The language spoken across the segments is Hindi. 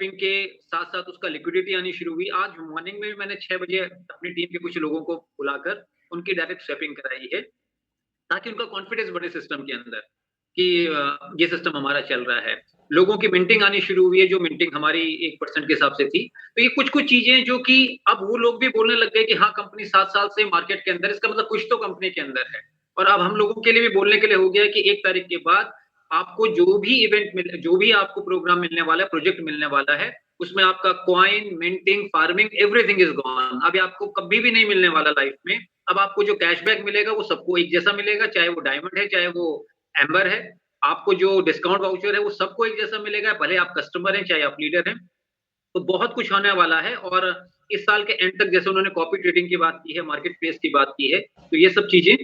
स्वैपिंग के साथ-साथ उसका लिक्विडिटी आनी शुरू हुई। आज मॉर्निंग में मैंने 6 बजे अपनी टीम के कुछ लोगों को बुलाकर उनकी डायरेक्ट स्वैपिंग कराई है, ताकि उनका कॉन्फिडेंस बढ़े सिस्टम के अंदर कि ये सिस्टम हमारा चल रहा है। लोगों की मिंटिंग आनी शुरू हुई है, जो मिंटिंग हमारी 1% के हिसाब से थी। तो ये कुछ-कुछ चीज़ें जो कि अब वो लोग भी बोलने लग गए कि हाँ, कंपनी 7 साल से मार्केट के अंदर है, इसका मतलब कुछ तो कंपनी के अंदर है। और अब हम लोगों के लिए भी बोलने के लिए हो गया है कि 1 तारीख के बाद आपको जो भी आपको प्रोग्राम मिलने वाला है, प्रोजेक्ट मिलने वाला है, उसमें आपका coin, minting, farming everything is gone. अभी आपको कभी भी नहीं मिलने वाला लाइफ में। अब आपको जो कैशबैक मिलेगा वो सबको एक जैसा मिलेगा, चाहे वो डायमंड है, चाहे वो एम्बर है। आपको जो डिस्काउंट वाउचर है वो सबको एक जैसा मिलेगा, भले आप कस्टमर हैं, चाहे आप लीडर हैं। तो बहुत कुछ होने वाला है और इस साल के एंड तक जैसे उन्होंने कॉपी ट्रेडिंग की बात की है, मार्केट प्लेस की बात की है, तो ये सब चीज़ें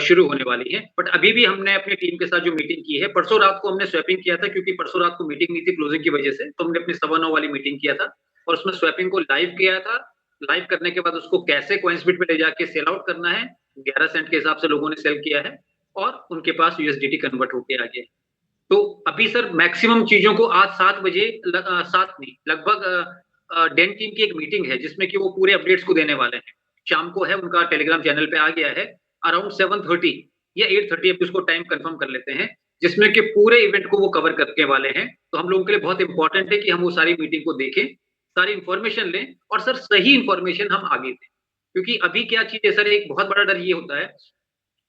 शुरू होने वाली हैं। बट अभी भी हमने अपनी टीम के साथ जो मीटिंग की है, परसों रात को हमने स्वैपिंग किया था क्योंकि परसों रात को मीटिंग नहीं थी क्लोजिंग की वजह से, तो हमने अपनी 9:15 वाली मीटिंग किया था और उसमें स्वैपिंग को लाइव किया था। लाइव करने के बाद उसको कैसे कॉइन्सबिट पे ले जाके सेल आउट करना है, 11 सेंट के हिसाब से लोगों ने सेल किया है और उनके पास यूएसडीटी कन्वर्ट होके आ गया है। तो अभी सर मैक्सिमम चीज़ों को आज 7 बजे 7 नहीं लगभग डेन टीम की एक मीटिंग है जिसमें कि वो पूरे अपडेट्स को देने वाले हैं। शाम को है, उनका टेलीग्राम चैनल पे आ गया है, अराउंड 7:30 या 8:30 अभी उसको टाइम कंफर्म कर लेते हैं, जिसमें कि पूरे इवेंट को वो कवर करने वाले हैं। तो हम लोगों के लिए बहुत इम्पोर्टेंट है कि हम वो सारी मीटिंग को देखें, सारी इन्फॉर्मेशन लें और सर सही इन्फॉर्मेशन हम आगे दें। क्योंकि अभी क्या चीज़ है सर, एक बहुत बड़ा डर ये होता है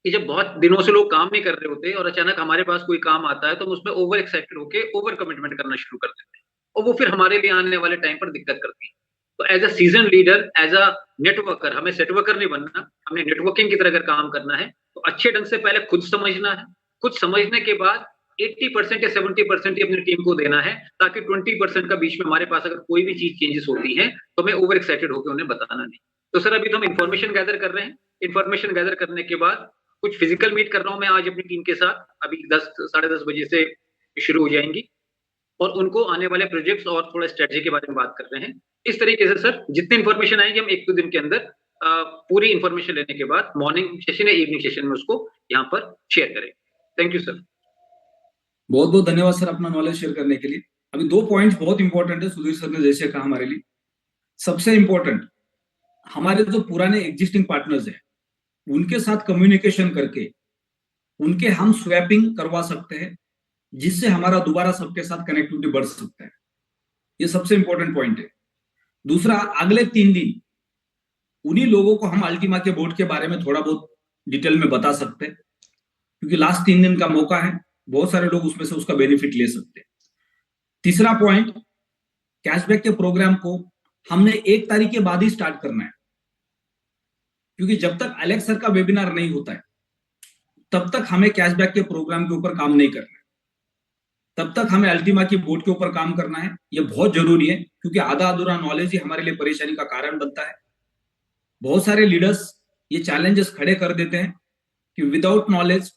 कि जब बहुत दिनों से लोग काम नहीं कर रहे होते और अचानक हमारे पास कोई काम आता है तो हम उसमें ओवर एक्साइटेड होके ओवर कमिटमेंट करना शुरू कर देते हैं और वो फिर हमारे लिए आने वाले टाइम पर दिक्कत करती है। तो as a season leader, as a networker, हमें सेटवर्कर नहीं बनना, हमें नेटवर्किंग की तरह अगर काम करना है तो अच्छे ढंग से पहले खुद समझना है। खुद समझने के बाद 80% या 70% ही अपनी टीम को देना है, ताकि 20% का बीच में हमारे पास अगर कोई भी चीज चेंजेस होती है तो हमें ओवर एक्साइटेड होकर उन्हें बताना नहीं। तो सर अभी तो हम इन्फॉर्मेशन गैदर कर रहे हैं। इन्फॉर्मेशन गैदर करने के बाद कुछ फिजिकल मीट कर रहा हूँ मैं आज अपनी टीम के साथ, अभी 10 साढ़े 10 बजे से शुरू हो जाएंगी और उनको आने वाले प्रोजेक्ट्स और थोड़ा स्ट्रेटजी के बारे में बात कर रहे हैं। इस तरीके से सर जितनी इन्फॉर्मेशन आएगी हम 1-2 दिन के अंदर पूरी इन्फॉर्मेशन लेने के बाद मॉर्निंग सेशन या इवनिंग सेशन में उसको यहाँ पर शेयर करें। Thank you sir. बहुत बहुत धन्यवाद सर अपना नॉलेज शेयर करने के लिए। अभी 2 पॉइंट्स बहुत इंपॉर्टेंट है, सुधीर सर ने जैसे कहा हमारे लिए। सबसे इंपॉर्टेंट, हमारे जो पुराने एग्जिस्टिंग पार्टनर्स हैं उनके साथ कम्युनिकेशन करके उनके हम स्वैपिंग करवा सकते हैं, जिससे हमारा दोबारा सबके साथ कनेक्टिविटी बढ़ सकता है। ये सबसे इंपॉर्टेंट पॉइंट है। दूसरा, अगले 3 दिन उन्हीं लोगों को हम अल्टीमा के बोर्ड के बारे में थोड़ा बहुत डिटेल में बता सकते हैं, क्योंकि लास्ट 3 दिन का मौका है, बहुत सारे लोग उसमें से उसका बेनिफिट ले सकते हैं। तीसरा पॉइंट, कैशबैक के प्रोग्राम को हमने 1 तारीख के बाद ही स्टार्ट करना है, क्योंकि जब तक एलेक्स सर का वेबिनार नहीं होता है तब तक हमें कैशबैक के प्रोग्राम के ऊपर काम नहीं करना है। तब तक हमें अल्टीमा की बोर्ड के ऊपर काम करना है। ये बहुत जरूरी है, क्योंकि आधा अधूरा नॉलेज ही हमारे लिए परेशानी का कारण बनता है। बहुत सारे लीडर्स ये चैलेंजेस खड़े कर देते हैं कि विदाउट नॉलेज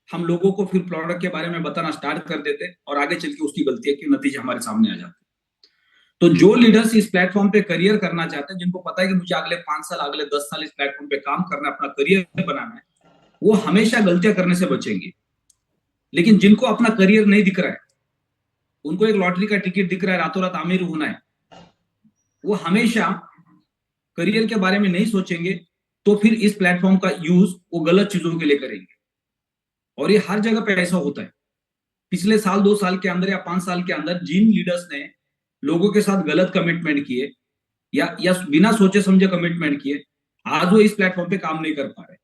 हम लोगों को फिर प्रोडक्ट के बारे में बताना स्टार्ट कर देते हैं और आगे चल के उसकी गलतियां के नतीजे हमारे सामने आ जाते हैं। तो जो लीडर्स इस प्लेटफॉर्म पे करियर करना चाहते हैं, जिनको पता है कि मुझे अगले 5 साल, अगले 10 साल इस प्लेटफॉर्म पे काम करना है, अपना करियर बनाना है, वो हमेशा गलतियां करने से बचेंगे। लेकिन जिनको अपना करियर नहीं दिख रहा है, उनको एक लॉटरी का टिकट दिख रहा है, रातों रात अमीर होना है, वो हमेशा करियर के बारे में नहीं सोचेंगे, तो फिर इस प्लेटफॉर्म का यूज वो गलत चीजों के लिए करेंगे। और ये हर जगह पे ऐसा होता है। पिछले साल, 2 साल के अंदर या 5 साल के अंदर जिन लीडर्स ने लोगों के साथ गलत कमिटमेंट किए या बिना सोचे समझे कमिटमेंट किए, आज वो इस प्लेटफॉर्म पे काम नहीं कर पा रहे।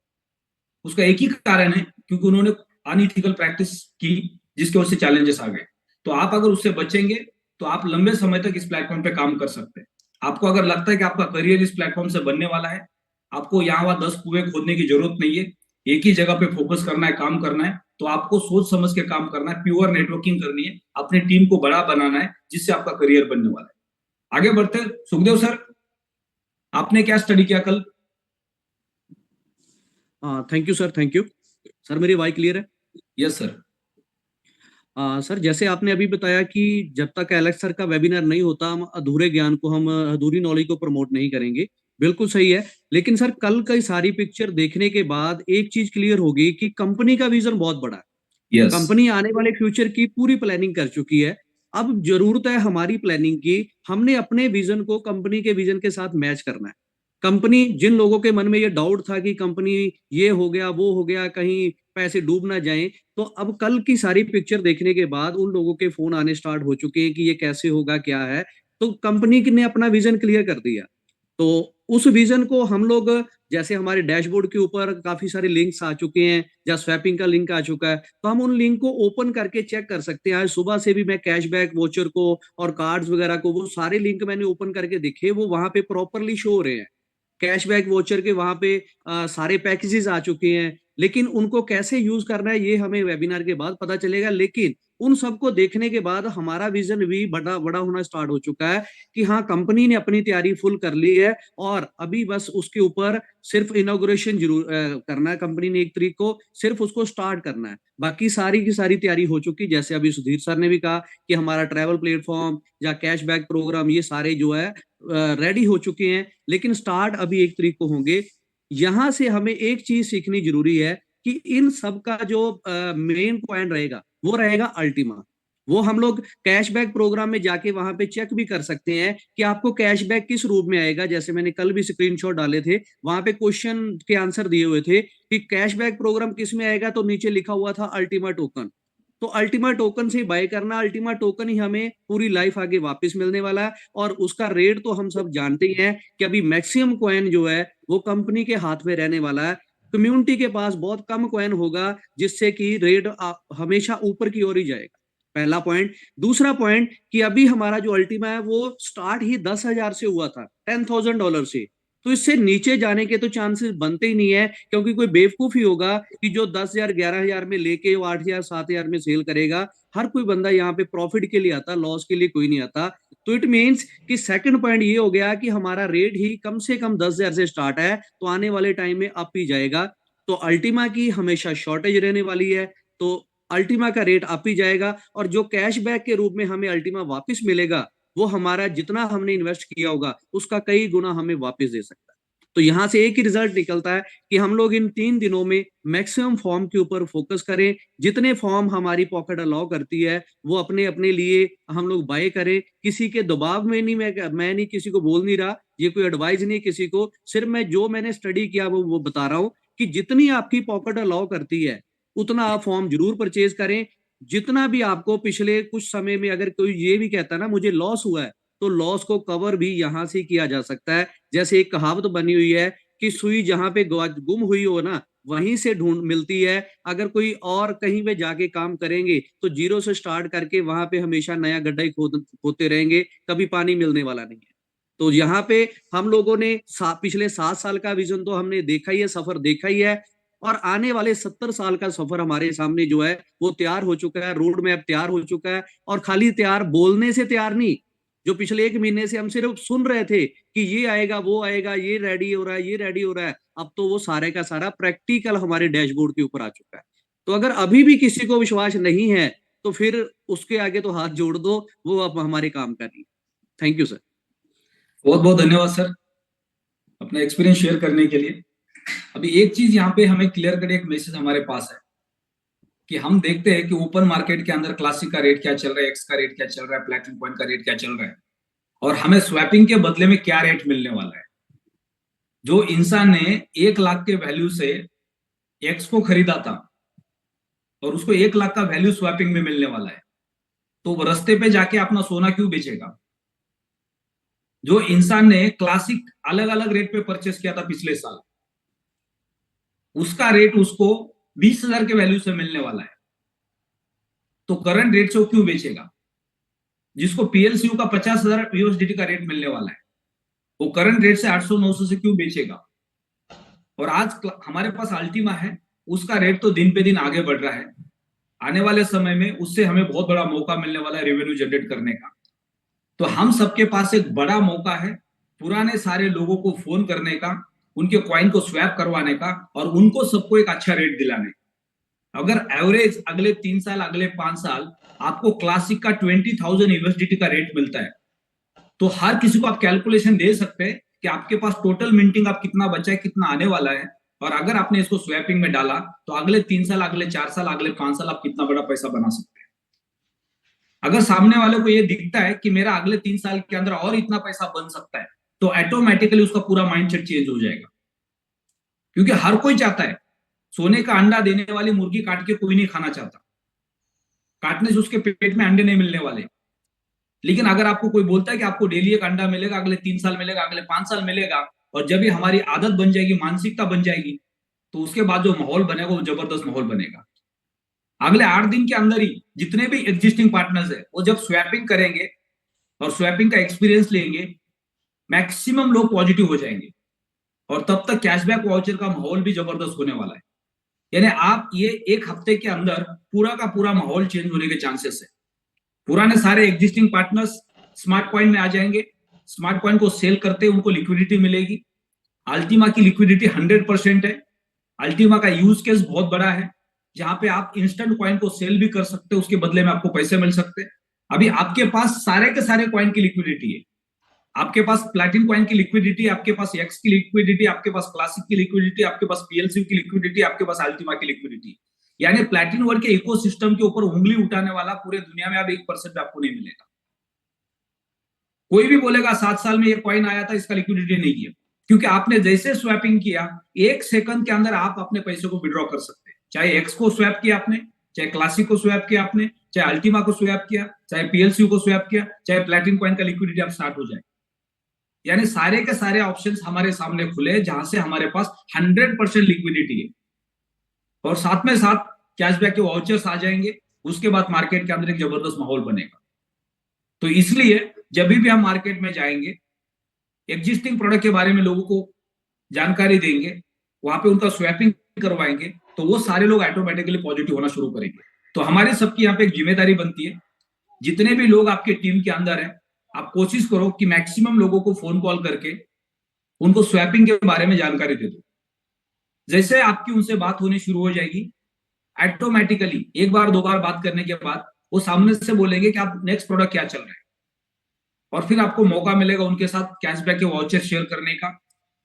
उसका एक ही कारण है, क्योंकि उन्होंने अनइथिकल प्रैक्टिस की, जिसकी वजह से चैलेंजेस आ गए। तो आप अगर उससे बचेंगे तो आप लंबे समय तक इस प्लेटफॉर्म पे काम कर सकते हैं। आपको अगर लगता है कि आपका करियर इस प्लेटफॉर्म से बनने वाला है, आपको यहाँ वहां 10 कुएं खोदने की जरूरत नहीं है, एक ही जगह पे फोकस करना है, काम करना है। तो आपको सोच समझ के काम करना है, प्योर नेटवर्किंग करनी है, अपनी टीम को बड़ा बनाना है, जिससे आपका करियर बनने वाला है। आगे बढ़ते हैं। सुखदेव सर, आपने क्या स्टडी किया कल? Thank you sir, thank you sir. मेरी आवाज क्लियर है? Yes sir. सर, जैसे आपने अभी बताया कि जब तक एलेक्स सर का वेबिनार नहीं होता हम अधूरे ज्ञान को, हम अधूरी नॉलेज को प्रमोट नहीं करेंगे। बिल्कुल सही है। लेकिन सर, कल का सारी पिक्चर देखने के बाद एक चीज क्लियर होगी कि कंपनी का विजन बहुत बड़ा है। यस। कंपनी आने वाले फ्यूचर की पूरी प्लानिंग कर चुकी है। अब जरूरत है हमारी प्लानिंग की, हमने अपने विजन को कंपनी के विजन के साथ मैच करना है। कंपनी, जिन लोगों के मन में ये डाउट था कि कंपनी ये हो गया वो हो गया, कहीं पैसे डूब ना जाएं, तो अब कल की सारी पिक्चर देखने के बाद उन लोगों के फोन आने स्टार्ट हो चुके हैं कि ये कैसे होगा, क्या है। तो कंपनी ने अपना विजन क्लियर कर दिया। तो उस विजन को हम लोग, जैसे हमारे डैशबोर्ड के ऊपर काफी सारे लिंक्स आ चुके हैं या स्वैपिंग का लिंक आ चुका है, तो हम उन लिंक को ओपन करके चेक कर सकते हैं। आज सुबह से भी मैं कैशबैक वोचर को और कार्ड्स वगैरह को, वो सारे लिंक मैंने ओपन करके देखे, वो वहां पे प्रॉपरली शो हो रहे हैं। कैशबैक वोचर के वहां पे सारे पैकेजेस आ चुके हैं, लेकिन उनको कैसे यूज करना है ये हमें वेबिनार के बाद पता चलेगा। लेकिन उन सबको देखने के बाद हमारा विजन भी बड़ा बड़ा होना स्टार्ट हो चुका है कि हाँ, कंपनी ने अपनी तैयारी फुल कर ली है और अभी बस उसके ऊपर सिर्फ इनॉग्रेशन जरूर करना है। कंपनी ने 1 तारीख को सिर्फ उसको स्टार्ट करना है, बाकी सारी की सारी तैयारी हो चुकी। जैसे अभी सुधीर सर ने भी कहा कि हमारा ट्रैवल प्लेटफॉर्म या कैशबैक प्रोग्राम, ये सारे जो है रेडी हो चुके हैं, लेकिन स्टार्ट अभी 1 तारीख को होंगे। यहां से हमें एक चीज सीखनी जरूरी है कि इन सब का जो मेन पॉइंट रहेगा वो रहेगा अल्टीमा। वो हम लोग कैशबैक प्रोग्राम में जाके वहां पे चेक भी कर सकते हैं कि आपको कैशबैक किस रूप में आएगा। जैसे मैंने कल भी स्क्रीनशॉट डाले थे, वहां पे क्वेश्चन के आंसर दिए हुए थे कि कैशबैक प्रोग्राम किस में आएगा, तो नीचे लिखा हुआ था अल्टीमा टोकन। तो अल्टीमा टोकन से बाय करना, अल्टीमा टोकन ही हमें पूरी लाइफ आगे वापस मिलने वाला है। और उसका रेट तो हम सब जानते ही हैं कि अभी मैक्सिमम कॉइन जो है वो कंपनी के हाथ में रहने वाला है। कम्युनिटी के पास बहुत कम कॉइन होगा जिससे कि रेट हमेशा ऊपर की ओर ही जाएगा। पहला पॉइंट। दूसरा पॉइंट कि अभी हमारा जो अल्टीमा है वो स्टार्ट ही 10,000 से हुआ था, $10,000 से। तो इससे नीचे जाने के तो चांसेस बनते ही नहीं है, क्योंकि कोई बेवकूफ ही होगा कि जो 10,000 11,000 में लेके वो 8,000 7,000 में सेल करेगा। हर कोई बंदा यहाँ पे प्रॉफिट के लिए आता, लॉस के लिए कोई नहीं आता। तो इट मीन्स कि सेकंड पॉइंट ये हो गया कि हमारा रेट ही कम से कम 10,000 से स्टार्ट है, तो आने वाले टाइम में अप ही जाएगा। तो अल्टीमा की हमेशा शॉर्टेज रहने वाली है, तो अल्टीमा का रेट अप ही जाएगा। और जो कैशबैक के रूप में हमें अल्टीमा वापस मिलेगा, वो हमारा जितना हमने इन्वेस्ट किया होगा उसका कई गुना हमें वापस दे सकता है। तो यहां से एक ही रिजल्ट निकलता है कि हम लोग इन 3 दिनों में मैक्सिमम फॉर्म के ऊपर फोकस करें। जितने फॉर्म हमारी पॉकेट अलाउ करती है वो अपने अपने लिए हम लोग बाय करें। किसी के दबाव में नहीं, मैं नहीं किसी को बोल नहीं रहा, ये कोई एडवाइस नहीं किसी को, सिर्फ मैं जो मैंने स्टडी किया वो बता रहा हूं कि जितनी आपकी पॉकेट अलाउ करती है उतना आप फॉर्म जरूर परचेज करें। जितना भी आपको पिछले कुछ समय में, अगर कोई ये भी कहता है ना मुझे लॉस हुआ है, तो लॉस को कवर भी यहां से किया जा सकता है। जैसे एक कहावत बनी हुई है कि सुई जहां पे गुम हुई हो ना, वहीं से ढूंढ मिलती है। अगर कोई और कहीं पे जाके काम करेंगे तो जीरो से स्टार्ट करके वहां पे हमेशा नया गड्ढा ही खोदते रहेंगे, कभी पानी मिलने वाला नहीं है। तो यहाँ पे हम लोगों ने पिछले 7 साल का विजन तो हमने देखा ही है, सफर देखा ही है। और आने वाले 70 साल का सफर हमारे सामने जो है वो तैयार हो चुका है, रोड मैप तैयार हो चुका है। और खाली तैयार बोलने से तैयार नहीं, जो पिछले 1 महीने से हम सिर्फ सुन रहे थे कि ये आएगा वो आएगा, ये रेडी हो रहा है ये रेडी हो रहा है, अब तो वो सारे का सारा प्रैक्टिकल हमारे डैशबोर्ड के ऊपर आ चुका है। तो अगर अभी भी किसी को विश्वास नहीं है तो फिर उसके आगे तो हाथ जोड़ दो, वो अब हमारे काम का नहीं। Thank you sir. बहुत बहुत धन्यवाद सर अपना एक्सपीरियंस शेयर करने के लिए। अभी एक चीज यहाँ पे हमें क्लियर कट एक मैसेज हमारे पास है कि हम देखते हैं कि ओपन मार्केट के अंदर क्लासिक का रेट क्या चल रहा है, एक्स का रेट क्या चल रहा है, प्लैटिनम पॉइंट का रेट क्या चल रहा है, और हमें स्वैपिंग के बदले में क्या रेट मिलने वाला है। जो इंसान ने 1 लाख के वैल्यू से एक्स को खरीदा था और उसको 1 लाख का वैल्यू स्वैपिंग में मिलने वाला है, तो वो रास्ते पे जाके अपना सोना क्यों बेचेगा। जो इंसान ने क्लासिक अलग अलग रेट पे परचेस किया था पिछले साल, उसका रेट उसको 20,000 के वैल्यू से मिलने वाला है, तो करंट रेट से वो क्यों बेचेगा। जिसको पीएलसीयू का 50,000 यूएसडीटी का रेट मिलने वाला है, वो करंट रेट से 800-900 से क्यों बेचेगा। और आज हमारे पास अल्टीमा है, उसका रेट तो दिन पे दिन आगे बढ़ रहा है। आने वाले समय में उससे हमें बहुत बड़ा मौका मिलने वाला है रेवेन्यू जनरेट करने का। तो हम सबके पास एक बड़ा मौका है पुराने सारे लोगों को फोन करने का, उनके कॉइन को स्वैप करवाने का और उनको सबको एक अच्छा रेट दिलाने का। अगर एवरेज अगले 3 साल अगले 5 साल आपको क्लासिक का 20,000 यूएसडीटी का रेट मिलता है, तो हर किसी को आप कैलकुलेशन दे सकते हैं कि आपके पास टोटल मिंटिंग आप कितना बचा है, कितना आने वाला है। और अगर आपने इसको स्वैपिंग में डाला तो अगले 3 साल अगले 4 साल अगले 5 साल आप कितना बड़ा पैसा बना सकते हैं। अगर सामने वाले को ये दिखता है कि मेरा अगले 3 साल के अंदर और इतना पैसा बन सकता है, तो ऑटोमेटिकली उसका पूरा माइंडसेट चेंज हो जाएगा। क्योंकि हर कोई चाहता है, सोने का अंडा देने वाली मुर्गी काट के कोई नहीं खाना चाहता, काटने से उसके पेट में अंडे नहीं मिलने वाले। लेकिन अगर आपको कोई बोलता है कि आपको डेली एक अंडा मिलेगा, अगले 3 साल मिलेगा, अगले 5 साल मिलेगा, और जब भी हमारी आदत बन जाएगी, मानसिकता बन जाएगी, तो उसके बाद जो माहौल बनेगा वो जबरदस्त माहौल बनेगा। अगले 8 दिन के अंदर ही जितने भी एग्जिस्टिंग पार्टनर्स है वो जब स्वैपिंग करेंगे और स्वैपिंग का एक्सपीरियंस लेंगे, मैक्सिमम लोग पॉजिटिव हो जाएंगे, और तब तक कैशबैक वाउचर का माहौल भी जबरदस्त होने वाला है। यानी आप ये एक हफ्ते के अंदर पूरा का पूरा माहौल चेंज होने के चांसेस है। पुराने सारे एग्जिस्टिंग पार्टनर्स स्मार्ट पॉइंट में आ जाएंगे, स्मार्ट पॉइंट को सेल करते उनको लिक्विडिटी मिलेगी। अल्टीमा की लिक्विडिटी 100% है। अल्टीमा का यूज केस बहुत बड़ा है, जहां पे आप इंस्टेंट कॉइन को सेल भी कर सकते हो, उसके बदले में आपको पैसे मिल सकते हैं। अभी आपके पास सारे के सारे कॉइन की लिक्विडिटी है। आपके पास प्लैटिन कॉइन की लिक्विडिटी, आपके पास एक्स की लिक्विडिटी, आपके पास क्लासिक की लिक्विडिटी, आपके पास पीएलसी की लिक्विडिटी, आपके पास अल्टीमा की लिक्विडिटी। यानी प्लैटिन वर्ग के इकोसिस्टम के ऊपर उंगली उठाने वाला पूरे दुनिया में अब 1% आपको नहीं मिलेगा। कोई भी बोलेगा 7 साल में ये कॉइन आया था, इसका लिक्विडिटी नहीं है, क्योंकि आपने जैसे स्वैपिंग किया, 1 सेकंड के अंदर आप अपने पैसे को विड्रॉ कर सकते हैं। चाहे एक्स को स्वैप किया आपने, चाहे क्लासिक को स्वैप किया आपने, चाहे अल्टीमा को स्वैप किया, चाहे पीएलसी को स्वैप किया, चाहे प्लैटिन कॉइन का लिक्विडिटी आप स्टार्ट हो जाए। यानी सारे के सारे ऑप्शंस हमारे सामने खुले, जहां से हमारे पास 100% लिक्विडिटी है, और साथ में साथ कैशबैक के वाउचर्स आ जाएंगे। उसके बाद मार्केट के अंदर एक जबरदस्त माहौल बनेगा। तो इसलिए जब भी हम मार्केट में जाएंगे, एग्जिस्टिंग प्रोडक्ट के बारे में लोगों को जानकारी देंगे, वहां पे उनका स्वैपिंग करवाएंगे, तो वो सारे लोग ऑटोमेटिकली पॉजिटिव होना शुरू करेंगे। तो हमारे सबकी यहाँ पे एक जिम्मेदारी बनती है, जितने भी लोग आपके टीम के अंदर है, आप कोशिश करो कि मैक्सिमम लोगों को फोन कॉल करके उनको स्वैपिंग के बारे में जानकारी दे दो। जैसे आपकी उनसे बात होनी शुरू हो जाएगी, ऑटोमेटिकली एक बार 2 बार बात करने के बाद वो सामने से बोलेंगे कि आप नेक्स्ट प्रोडक्ट क्या चल रहा है, और फिर आपको मौका मिलेगा उनके साथ कैशबैक के वाउचर शेयर करने का,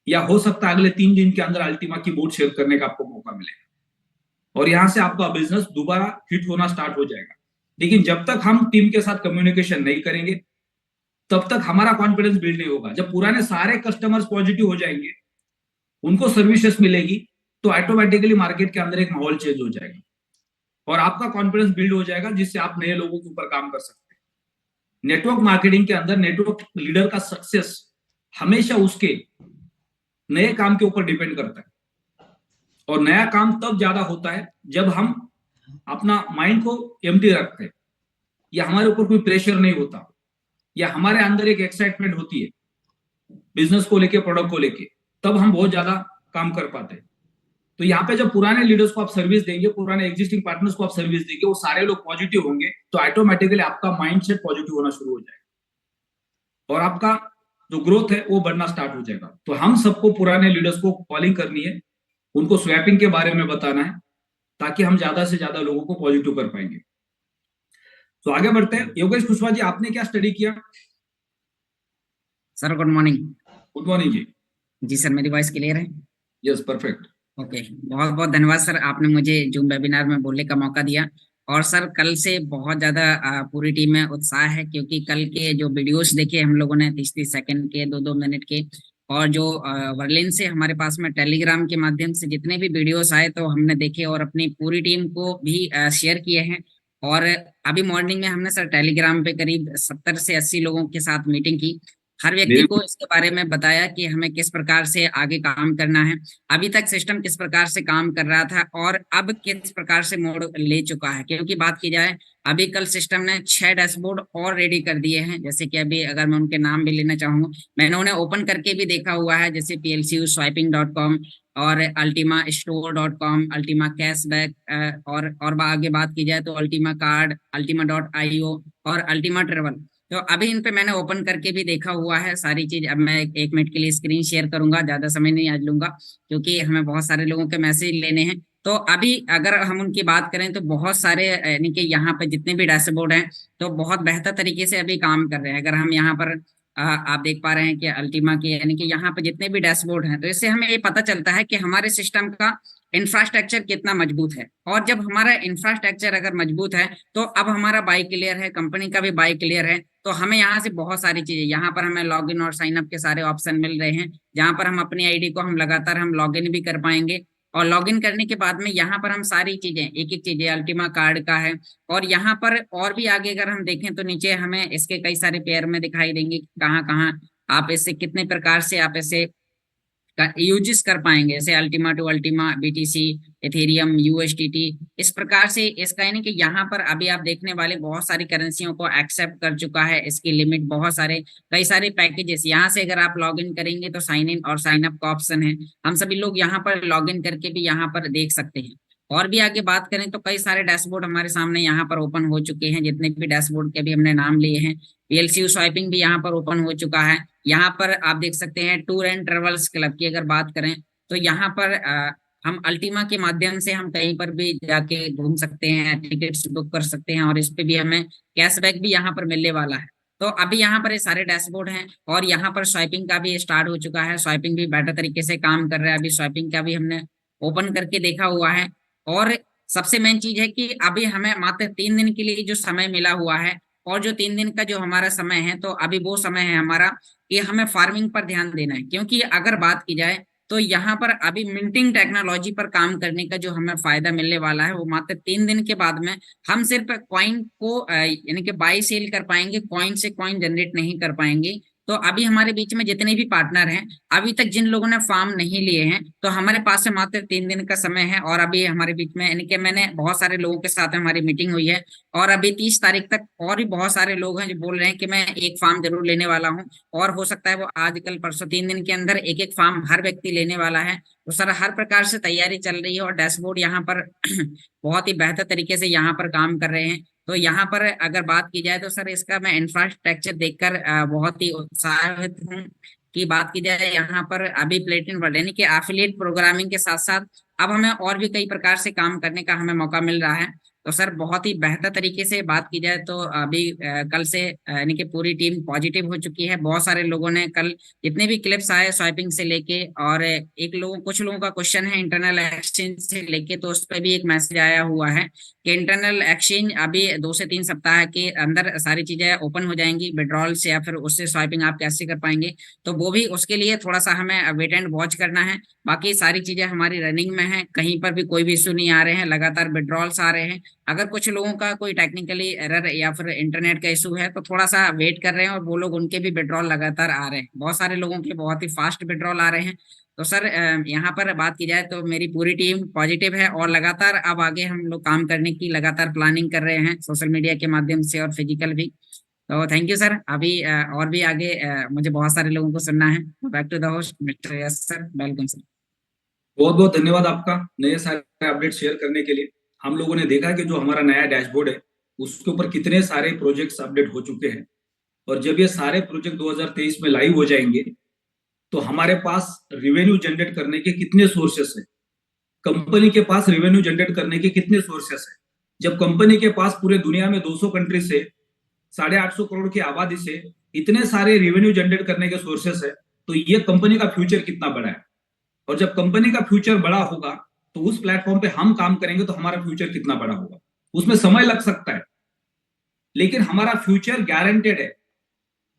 या हो सकता है अगले 3 दिन के अंदर अल्टीमा की बोर्ड शेयर करने का आपको मौका मिलेगा, और यहां से आपका बिजनेस दोबारा हिट होना स्टार्ट हो जाएगा। लेकिन जब तक हम टीम के साथ कम्युनिकेशन नहीं करेंगे, तब तक हमारा कॉन्फिडेंस बिल्ड नहीं होगा। जब पुराने सारे कस्टमर्स पॉजिटिव हो जाएंगे, उनको सर्विसेज मिलेगी, तो ऑटोमेटिकली मार्केट के अंदर एक माहौल चेंज हो जाएगा, और आपका कॉन्फिडेंस बिल्ड हो जाएगा, जिससे आप नए लोगों के ऊपर काम कर सकते हैं। नेटवर्क मार्केटिंग के अंदर नेटवर्क लीडर का सक्सेस हमेशा उसके नए काम के ऊपर डिपेंड करता है, और नया काम तब ज्यादा होता है जब हम अपना माइंड को एम्प्टी रखते हैं, या हमारे ऊपर कोई प्रेशर नहीं होता, या हमारे अंदर एक एक्साइटमेंट होती है बिजनेस को लेके, प्रोडक्ट को लेके, तब हम बहुत ज्यादा काम कर पाते हैं। तो यहाँ पे जब पुराने लीडर्स को आप सर्विस देंगे, पुराने एग्जिस्टिंग पार्टनर्स को आप सर्विस देंगे, वो सारे लोग पॉजिटिव होंगे, तो ऑटोमेटिकली आपका माइंडसेट पॉजिटिव होना शुरू हो जाएगा, और आपका जो ग्रोथ है वो बढ़ना स्टार्ट हो जाएगा। तो हम सबको पुराने लीडर्स को कॉलिंग करनी है, उनको स्वैपिंग के बारे में बताना है, ताकि हम ज्यादा से ज्यादा लोगों को पॉजिटिव कर पाएंगे। तो आगे बढ़ते हैं। योगेश कुशवाहा जी, आपने क्या स्टडी किया? Sir good morning. Good morning जी। जी सर, मेरी वॉइस क्लियर है? Yes, perfect. ओके, बहुत बहुत धन्यवाद सर, आपने मुझे जूम वेबिनार में बोलने का मौका दिया। और सर कल से बहुत ज्यादा पूरी टीम में उत्साह है, क्योंकि कल के जो वीडियोस देखे हम लोगों ने 30-30 सेकंड के, 2-2 मिनट के, और जो वर्लिन से हमारे पास में टेलीग्राम के माध्यम से जितने भी वीडियोस आए तो हमने देखे, और अपनी पूरी टीम को भी शेयर किए हैं। और अभी मॉर्निंग में हमने सर टेलीग्राम पे करीब 70 से 80 लोगों के साथ मीटिंग की। हर व्यक्ति को इसके बारे में बताया कि हमें किस प्रकार से आगे काम करना है, अभी तक सिस्टम किस प्रकार से काम कर रहा था और अब किस प्रकार से मोड़ ले चुका है। क्योंकि बात की जाए, अभी कल सिस्टम ने 6 डैशबोर्ड और रेडी कर दिए हैं, जैसे कि अभी अगर मैं उनके नाम भी लेना चाहूंगा, मैंने उन्हें ओपन करके भी देखा हुआ है, जैसे PLCU-Swiping.com और ultima-store.com, अल्टीमा कैशबैक, और आगे बात की जाए तो अल्टीमा कार्ड, ultima.io और अल्टीमा ट्रेवल। तो अभी इन पे मैंने ओपन करके भी देखा हुआ है सारी चीज। अब मैं 1 मिनट के लिए स्क्रीन शेयर करूंगा, ज्यादा समय नहीं आज लूंगा, क्योंकि हमें बहुत सारे लोगों के मैसेज लेने हैं। तो अभी अगर हम उनकी बात करें तो बहुत सारे, यानी कि यहाँ पे जितने भी डैशबोर्ड हैं तो बहुत बेहतर तरीके से अभी काम कर रहे हैं। अगर हम यहाँ पर आप देख पा रहे हैं कि अल्टीमा के यानी कि यहाँ पे जितने भी डैशबोर्ड हैं, तो इससे हमें ये पता चलता है कि हमारे सिस्टम का इंफ्रास्ट्रक्चर कितना मजबूत है। और जब हमारा इंफ्रास्ट्रक्चर अगर मजबूत है तो अब हमारा बाई क्लियर है, कंपनी का भी बाई क्लियर है, तो हमें यहाँ से बहुत सारी चीजें, यहाँ पर हमें लॉगिन और साइन अप के सारे ऑप्शन मिल रहे हैं, जहाँ पर हम अपनी आईडी को हम लगातार हम लॉगिन भी कर पाएंगे। और लॉगिन करने के बाद में यहाँ पर हम सारी चीजें, एक एक चीजें अल्टीमा कार्ड का है, और यहाँ पर और भी आगे अगर हम देखें तो नीचे हमें इसके कई सारे पेयर में दिखाई देंगे कहाँ कहाँ आप इससे कितने प्रकार से आप इसे यूजेस कर पाएंगे, जैसे Ultima to Ultima, BTC, Ethereum, USDT, इस प्रकार से इसका यानी कि यहाँ पर अभी आप देखने वाले बहुत सारी करेंसियों को एक्सेप्ट कर चुका है। इसकी लिमिट बहुत सारे, कई सारे पैकेजेस, यहाँ से अगर आप लॉग इन करेंगे तो साइन इन और साइन अप का ऑप्शन है, हम सभी लोग यहाँ पर लॉग इन करके भी यहाँ पर देख सकते हैं। और भी आगे बात करें तो कई सारे डैशबोर्ड हमारे सामने यहाँ पर ओपन हो चुके हैं, जितने भी डैशबोर्ड के भी हमने नाम लिए हैं। पीएलसीयू स्वाइपिंग भी यहाँ पर ओपन हो चुका है। यहाँ पर आप देख सकते हैं टूर एंड ट्रेवल्स क्लब की अगर बात करें तो यहाँ पर हम अल्टीमा के माध्यम से हम कहीं पर भी जाके घूम सकते हैं, टिकट्स बुक कर सकते हैं, और इस पे भी हमें कैशबैक भी यहाँ पर मिलने वाला है। तो अभी यहाँ पर ये सारे डैशबोर्ड हैं, और यहाँ पर स्वाइपिंग का भी स्टार्ट हो चुका है, स्वाइपिंग भी बेटर तरीके से काम कर रहा है। अभी स्वाइपिंग का भी हमने ओपन करके देखा हुआ है। और सबसे मेन चीज है कि अभी हमें मात्र 3 दिन के लिए जो समय मिला हुआ है, और जो 3 दिन का जो हमारा समय है, तो अभी वो समय है हमारा कि हमें फार्मिंग पर ध्यान देना है। क्योंकि अगर बात की जाए तो यहाँ पर अभी मिंटिंग टेक्नोलॉजी पर काम करने का जो हमें फायदा मिलने वाला है, वो मात्र 3 दिन के बाद में हम सिर्फ कॉइन को यानी कि बाई सेल कर पाएंगे, कॉइन से कॉइन जनरेट नहीं कर पाएंगे। तो अभी हमारे बीच में जितने भी पार्टनर हैं, अभी तक जिन लोगों ने फार्म नहीं लिए हैं, तो हमारे पास से मात्र 3 दिन का समय है। और अभी हमारे बीच में यानी कि मैंने बहुत सारे लोगों के साथ हमारी मीटिंग हुई है, और अभी 30 तारीख तक और भी बहुत सारे लोग हैं जो बोल रहे हैं कि मैं एक फार्म जरूर लेने वाला हूँ, और हो सकता है वो आज कल परसों 3 दिन के अंदर एक एक फार्म हर व्यक्ति लेने वाला है। तो सर हर प्रकार से तैयारी चल रही है, और डैशबोर्ड यहाँ पर बहुत ही बेहतर तरीके से यहाँ पर काम कर रहे हैं। तो यहाँ पर अगर बात की जाए तो सर इसका मैं इंफ्रास्ट्रक्चर देखकर बहुत ही उत्साहित हूँ। कि बात की जाए यहाँ पर अभी प्लेटिनम वर्ल्ड यानी कि एफिलिएट प्रोग्रामिंग के साथ साथ अब हमें और भी कई प्रकार से काम करने का हमें मौका मिल रहा है। तो सर बहुत ही बेहतर तरीके से बात की जाए तो अभी कल से यानी कि पूरी टीम पॉजिटिव हो चुकी है। बहुत सारे लोगों ने कल जितने भी क्लिप्स आए स्वाइपिंग से लेके, और कुछ लोगों का क्वेश्चन है इंटरनल एक्सचेंज से लेके, तो उस पर भी एक मैसेज आया हुआ है कि इंटरनल एक्सचेंज अभी 2 से 3 सप्ताह के अंदर सारी चीजें ओपन हो जाएंगी विड्रॉल से, या फिर उससे स्वाइपिंग आप कैसे कर पाएंगे। तो वो भी उसके लिए थोड़ा सा हमें वेट एंड वॉच करना है। बाकी सारी चीजें हमारी रनिंग में है, कहीं पर भी कोई भी इशू नहीं आ रहे हैं, लगातार विड्रॉल्स आ रहे हैं। अगर कुछ लोगों का कोई टेक्निकली एरर या फिर इंटरनेट का इशू है तो थोड़ा सा वेट कर रहे हैं, और वो लोग उनके भी विड्रॉल लगातार आ रहे हैं। बहुत सारे लोगों के बहुत ही फास्ट विड्रॉल आ रहे हैं। तो सर यहाँ पर बात की जाए तो मेरी पूरी टीम पॉजिटिव है, और लगातार अब आगे हम लोग काम करने की लगातार प्लानिंग कर रहे हैं सोशल मीडिया के माध्यम से और फिजिकल भी। तो थैंक यू सर। अभी और भी आगे मुझे बहुत सारे लोगों को सुनना है। Back to the host mister yes sir, welcome sir. बहुत बहुत धन्यवाद आपका नए सारे अपडेट शेयर करने के लिए। हम लोगों ने देखा कि जो हमारा नया डैशबोर्ड है उसके ऊपर कितने सारे प्रोजेक्ट्स अपडेट हो चुके हैं, और जब ये सारे प्रोजेक्ट 2023 में लाइव हो जाएंगे तो हमारे पास रिवेन्यू जनरेट करने के कितने सोर्सेस है, कंपनी के पास रिवेन्यू जनरेट करने के कितने सोर्सेस है। जब कंपनी के पास पूरे दुनिया में 200 कंट्री से 850 करोड़ की आबादी से इतने सारे रिवेन्यू जनरेट करने के सोर्सेस है, तो ये कंपनी का फ्यूचर कितना बड़ा है। और जब कंपनी का फ्यूचर बड़ा होगा तो उस प्लेटफॉर्म पे हम काम करेंगे तो हमारा फ्यूचर कितना बड़ा होगा। उसमें समय लग सकता है, लेकिन हमारा फ्यूचर गारंटेड है,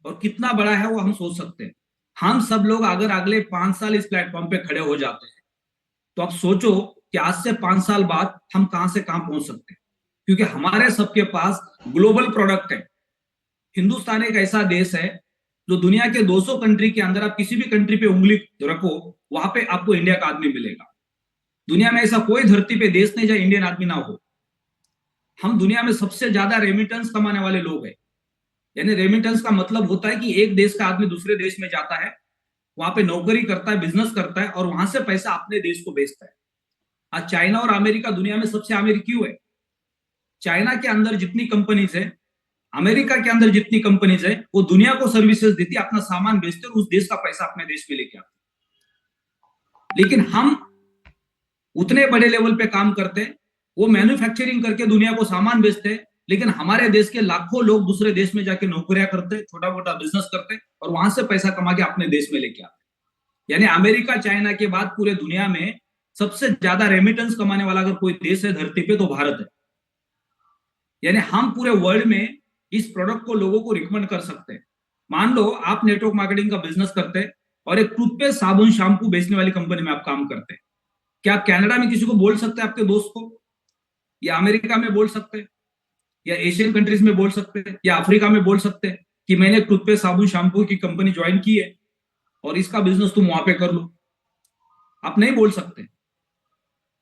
और कितना बड़ा है वो हम सोच सकते हैं। हम सब लोग अगर अगले 5 साल इस प्लेटफॉर्म पे खड़े हो जाते हैं तो आप सोचो कि आज से 5 साल बाद हम कहां से कहां पहुंच सकते हैं, क्योंकि हमारे सबके पास ग्लोबल प्रोडक्ट है। हिंदुस्तान एक ऐसा देश है जो दुनिया के 200 कंट्री के अंदर आप किसी भी कंट्री पे उंगली रखो, वहां पे आपको इंडिया का आदमी मिलेगा। दुनिया में ऐसा कोई धरती पे देश नहीं जहां इंडियन आदमी ना हो। हम दुनिया में सबसे ज्यादा रेमिटेंस कमाने वाले लोग हैं। यानी रेमिटेंस का मतलब होता है कि एक देश का आदमी दूसरे देश में जाता है, वहां पे नौकरी करता है, बिजनेस करता है, और वहां से पैसा अपने देश को भेजता है। आज चाइना और अमेरिका दुनिया में सबसे अमीर क्यों है? चाइना के अंदर जितनी कंपनीज है, अमेरिका के अंदर जितनी कंपनीज है, वो दुनिया को सर्विसेज देती है, अपना सामान बेचते हैं और उस देश का पैसा अपने देश में लेके आते। लेकिन हम उतने बड़े लेवल पे काम करते हैं, वो मैन्युफैक्चरिंग करके दुनिया को सामान बेचते हैं, लेकिन हमारे देश के लाखों लोग दूसरे देश में जाके नौकरियां करते, छोटा मोटा बिजनेस करते और वहां से पैसा कमा के अपने देश में लेके आते। यानी अमेरिका चाइना के बाद पूरे दुनिया में सबसे ज्यादा रेमिटेंस कमाने वाला अगर कोई देश है धरती पे तो भारत है। यानी हम पूरे वर्ल्ड में इस प्रोडक्ट को लोगों को रिकमेंड कर सकते हैं। मान लो आप नेटवर्क मार्केटिंग का बिजनेस करते हैं और एक टूथपेस्ट साबुन शैम्पू बेचने वाली कंपनी में आप काम करते हैं, क्या आप कनाडा में किसी को बोल सकते हैं आपके दोस्त को, या अमेरिका में बोल सकते हैं, या एशियन कंट्रीज में बोल सकते हैं, या अफ्रीका में बोल सकते हैं कि मैंने टूथपेस्ट साबुन शैम्पू की कंपनी ज्वाइन की है और इसका बिजनेस तुम वहां पे कर लो? आप नहीं बोल सकते।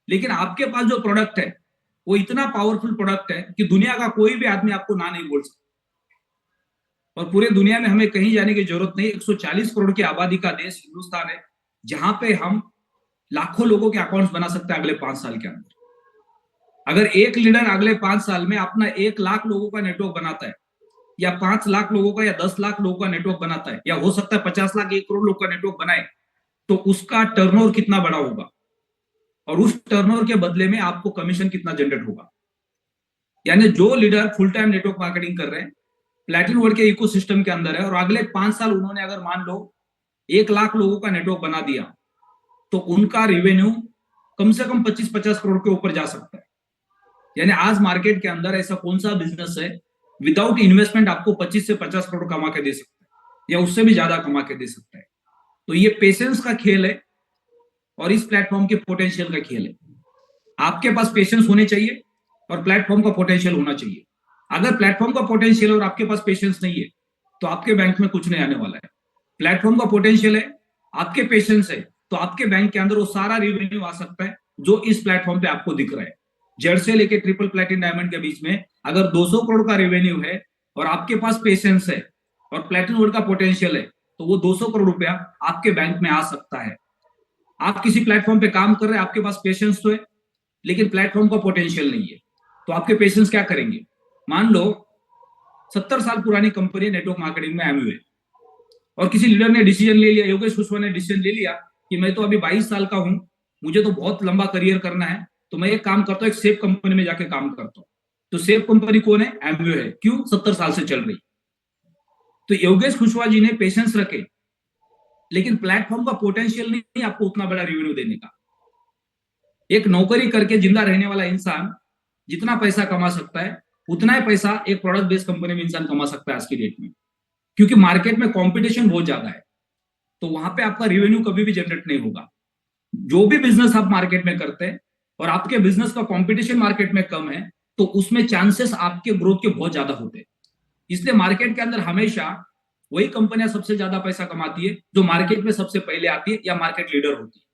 लेकिन आपके पास जो प्रोडक्ट है वो इतना पावरफुल प्रोडक्ट है कि दुनिया का कोई भी आदमी आपको ना नहीं बोल सकता। और पूरे दुनिया में हमें कहीं जाने की जरूरत नहीं। 140 करोड़ की आबादी का देश हिंदुस्तान है, जहां पे हम लाखों लोगों के अकाउंट्स बना सकते हैं अगले 5 साल के अंदर। अगर एक लीडर अगले 5 साल में अपना 1 लाख लोगों का नेटवर्क बनाता है, या 5 लाख लोगों का, या 10 लाख लोगों का नेटवर्क बनाता है, या हो सकता है 50 लाख 1 करोड़ लोग का नेटवर्क बनाए, तो उसका टर्नओवर कितना बड़ा होगा और उस टर्नओवर के बदले में आपको कमीशन कितना जनरेट होगा। यानी जो leader full time network marketing कर रहे हैं, प्लैटिनम वर्ल्ड के इकोसिस्टम के अंदर है और अगले 5 साल उन्होंने अगर मान लो 1 लाख लोगों का नेटवर्क बना दिया, तो उनका रेवेन्यू कम से कम 25-50 करोड़ के ऊपर जा सकता है। यानी आज मार्केट के अंदर ऐसा कौन सा बिजनेस है विदाउट इन्वेस्टमेंट आपको 25 से 50 करोड़ कमा के दे सकता है, या उससे भी ज्यादा कमा के दे सकता है? तो ये पेशेंस का खेल है और इस प्लेटफॉर्म के पोटेंशियल का खेल है। आपके पास पेशेंस होने चाहिए और प्लेटफॉर्म का पोटेंशियल होना चाहिए। अगर प्लेटफॉर्म का पोटेंशियल और आपके पास पेशेंस नहीं है तो आपके बैंक में कुछ नहीं आने वाला है। प्लेटफॉर्म का पोटेंशियल है, आपके पेशेंस है, तो आपके बैंक के अंदर वो सारा रेवेन्यू आ सकता है जो इस प्लेटफॉर्म पे आपको दिख रहा है। जेड से लेके ट्रिपल प्लेटिनम डायमंड के बीच में अगर 200 करोड़ का रेवेन्यू है और आपके पास पेशेंस है और प्लेटिनम वर्ल्ड का पोटेंशियल है, तो वो 200 करोड़ रुपया आपके बैंक में आ सकता है। आप किसी प्लेटफॉर्म पे काम कर रहे हैं, आपके पास पेशेंस तो है लेकिन प्लेटफॉर्म का पोटेंशियल नहीं है, तो आपके पेशेंस क्या करेंगे? मान लो 70 साल पुरानी कंपनी नेटवर्क मार्केटिंग में एमवे और किसी लीडर ने डिसीजन ले लिया, योगेश कुशवाहा ने डिसीजन ले लिया कि मैं तो अभी 22 साल का हूं, मुझे तो बहुत लंबा करियर करना है, तो मैं एक काम करता हूं, एक सेफ कंपनी में जाके काम करता हूं। तो सेफ कंपनी कौन है? एमवे है। क्यों? 70 साल से चल रही। तो योगेश कुशवाहा जी ने पेशेंस रखे, लेकिन प्लेटफॉर्म का पोटेंशियल नहीं आपको उतना बड़ा रेवेन्यू देने का। एक नौकरी करके जिंदा रहने वाला इंसान जितना पैसा कमा सकता है उतना ही पैसा एक प्रोडक्ट बेस्ड कंपनी में इंसान कमा सकता है आज की डेट में, क्योंकि मार्केट में कंपटीशन बहुत ज्यादा है। तो वहां पे आपका रेवेन्यू कभी भी जनरेट नहीं होगा। जो भी बिजनेस आप मार्केट में करते हैं और आपके बिजनेस का कंपटीशन मार्केट में कम है, तो उसमें चांसेस आपके ग्रोथ के बहुत ज्यादा होते हैं। इसलिए मार्केट के अंदर हमेशा वही कंपनियां सबसे ज्यादा पैसा कमाती है जो मार्केट में सबसे पहले आती है या मार्केट लीडर होती है।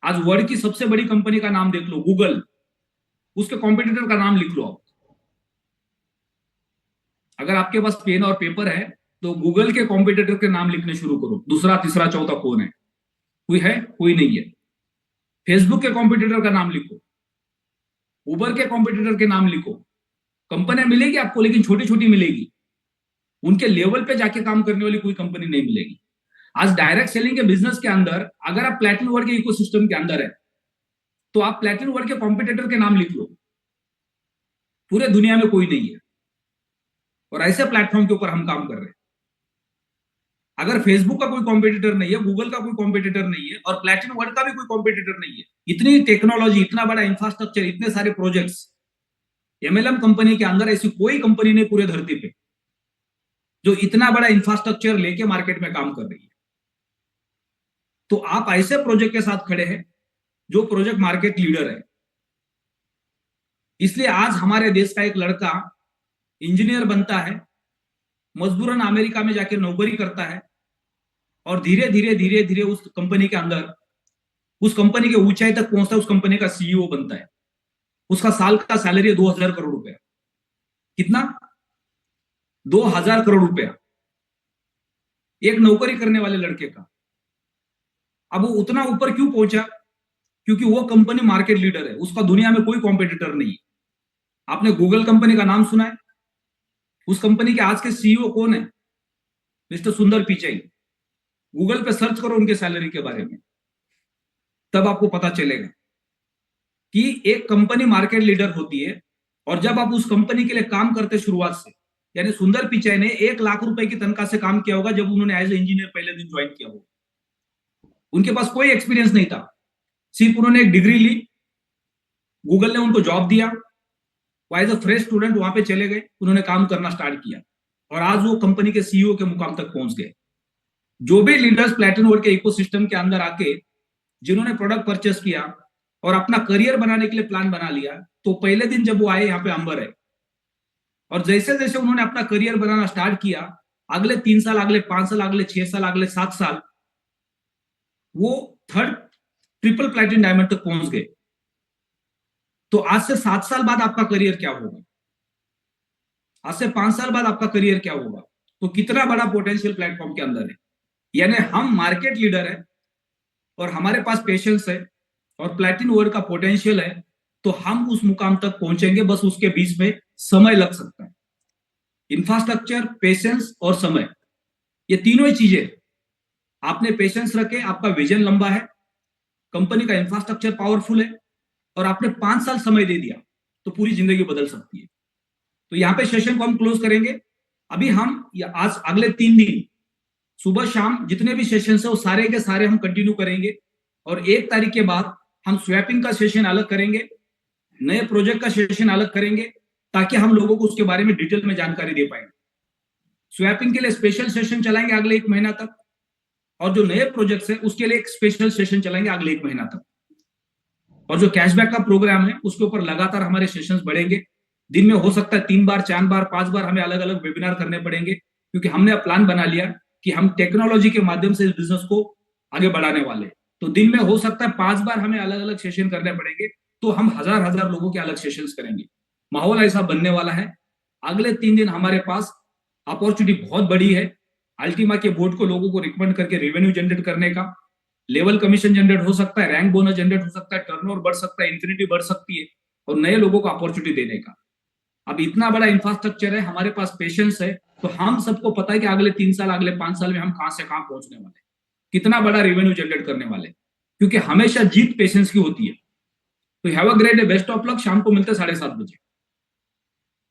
आज वर्ल्ड की सबसे बड़ी कंपनी का नाम देख लो, गूगल, उसके कॉम्पिटिटर का नाम लिख लो आप। अगर आपके पास पेन और पेपर है तो गूगल के कॉम्पिटिटर के नाम लिखने शुरू करो, दूसरा तीसरा चौथा कौन है? कोई है? कोई नहीं है। फेसबुक के कॉम्पिटिटर का नाम लिखो, उबर के कॉम्पिटिटर के नाम लिखो। कंपनियां मिलेगी आपको लेकिन छोटी छोटी मिलेगी, उनके लेवल पे जाके काम करने वाली कोई कंपनी नहीं मिलेगी। आज डायरेक्ट सेलिंग के बिजनेस के अंदर अगर आप प्लैटिनम वर्ल्ड के इकोसिस्टम के अंदर है तो आप प्लैटिनम वर्ल्ड के कॉम्पिटिटर के नाम लिख लो, पूरे दुनिया में कोई नहीं है। और ऐसे प्लेटफॉर्म के ऊपर हम काम कर रहे हैं। अगर फेसबुक का कोई कॉम्पिटिटर नहीं है, गूगल का कोई कॉम्पिटिटर नहीं है और प्लैटिनम वर्ल्ड का भी कोई कॉम्पिटिटर नहीं है, इतनी टेक्नोलॉजी, इतना बड़ा इंफ्रास्ट्रक्चर, इतने सारे प्रोजेक्ट्स एमएलएम कंपनी के अंदर ऐसी कोई कंपनी नहीं पूरे धरती पे जो इतना बड़ा इंफ्रास्ट्रक्चर लेके मार्केट में काम कर रही है। तो आप ऐसे प्रोजेक्ट के साथ खड़े हैं जो प्रोजेक्ट मार्केट लीडर है। इसलिए आज हमारे देश का एक लड़का इंजीनियर बनता है, मजबूरन अमेरिका में जाके नौकरी करता है और धीरे धीरे धीरे धीरे उस कंपनी के अंदर, उस कंपनी के ऊंचाई तक पहुंचता है, उस कंपनी का सीईओ बनता है। उसका साल का सैलरी 2000 करोड़ रुपया। कितना? 2000 करोड़ रुपया एक नौकरी करने वाले लड़के का। अब वो उतना ऊपर क्यों पहुंचा? क्योंकि वो कंपनी मार्केट लीडर है, उसका दुनिया में कोई कॉम्पिटिटर नहीं है। आपने गूगल कंपनी का नाम सुना है? उस कंपनी के आज के सीईओ कौन है? मिस्टर सुंदर पिचाई। गूगल पे सर्च करो उनके सैलरी के बारे में, तब आपको पता चलेगा कि एक कंपनी मार्केट लीडर होती है और जब आप उस कंपनी के लिए काम करते शुरुआत से, यानी सुंदर पिचाई ने 1 लाख रुपए की तनख्वाह से काम किया होगा जब उन्होंने एज ए इंजीनियर पहले दिन ज्वाइन किया होगा। उनके पास कोई एक्सपीरियंस नहीं था, सिर्फ उन्होंने एक डिग्री ली, गूगल ने उनको जॉब दिया, वो एज अ फ्रेश स्टूडेंट वहां पे चले गए, उन्होंने काम करना स्टार्ट किया और आज वो कंपनी के सीईओ के मुकाम तक पहुंच गए। जो भी लीडर्स प्लैटिनम वर्ल्ड के इकोसिस्टम के अंदर आके जिन्होंने प्रोडक्ट परचेस किया और अपना करियर बनाने के लिए प्लान बना लिया, तो पहले दिन जब वो आए यहाँ पे अंबर है, और जैसे जैसे उन्होंने अपना करियर बनाना स्टार्ट किया, अगले 3 साल, अगले 5 साल, अगले 6 साल, अगले 7 साल वो 3rd ट्रिपल प्लैटिनम डायमंड तक पहुंच गए। तो आज से 7 साल बाद आपका करियर क्या होगा, आज से 5 साल बाद आपका करियर क्या होगा, तो कितना बड़ा पोटेंशियल प्लेटफॉर्म के अंदर है। यानी हम मार्केट लीडर है और हमारे पास पेशेंस है और प्लैटिनम वर्ल्ड का पोटेंशियल है, तो हम उस मुकाम तक पहुंचेंगे, बस उसके बीच में समय लग सकता है। इंफ्रास्ट्रक्चर, पेशेंस और समय, ये तीनों ही चीजें, आपने पेशेंस रखे, आपका विजन लंबा है, कंपनी का इंफ्रास्ट्रक्चर पावरफुल है और आपने 5 साल समय दे दिया, तो पूरी जिंदगी बदल सकती है। तो यहाँ पे सेशन को हम क्लोज करेंगे। अभी हम आज अगले 3 दिन सुबह शाम जितने भी सेशन है वो सारे के सारे हम कंटिन्यू करेंगे और 1 तारीख के बाद हम स्वैपिंग का सेशन अलग करेंगे, नए प्रोजेक्ट का सेशन अलग करेंगे, ताकि हम लोगों को उसके बारे में डिटेल में जानकारी दे पाएंगे। स्वैपिंग के लिए स्पेशल सेशन चलाएंगे अगले 1 महीना तक और जो नए प्रोजेक्ट्स है उसके लिए एक स्पेशल सेशन चलाएंगे अगले 1 महीना तक। और जो कैशबैक का प्रोग्राम है उसके ऊपर लगातार हमारे सेशंस बढ़ेंगे। दिन में हो सकता है 3 बार, 4 बार, 5 बार हमें अलग अलग वेबिनार करने पड़ेंगे, क्योंकि हमने प्लान बना लिया कि हम टेक्नोलॉजी के माध्यम से इस बिजनेस को आगे बढ़ाने वाले। तो दिन में हो सकता है 5 बार हमें अलग अलग सेशन करने पड़ेंगे, तो हम हजार लोगों के अलग सेशंस करेंगे। माहौल ऐसा बनने वाला है। अगले 3 दिन हमारे पास अपॉर्चुनिटी बहुत बड़ी है। अल्टीमा के बोर्ड को लोगों को रिकमेंड करके रेवेन्यू जनरेट करने का, लेवल कमीशन जनरेट हो सकता है, रैंक बोनस जनरेट हो सकता है, टर्नओवर बढ़ सकता है, इन्फिनिटी बढ़ सकती है और नए लोगों को अपॉर्चुनिटी देने का। अब इतना बड़ा इंफ्रास्ट्रक्चर है, हमारे पास पेशेंस है, तो हम सबको पता है कि अगले 3 साल, अगले 5 साल में हम कहां से कहां पहुंचने वाले, कितना बड़ा रेवेन्यू जनरेट करने वाले, क्योंकि हमेशा जीत पेशेंस की होती है। तो have a great day, best of luck. शाम को मिलते हैं 7:30 बजे।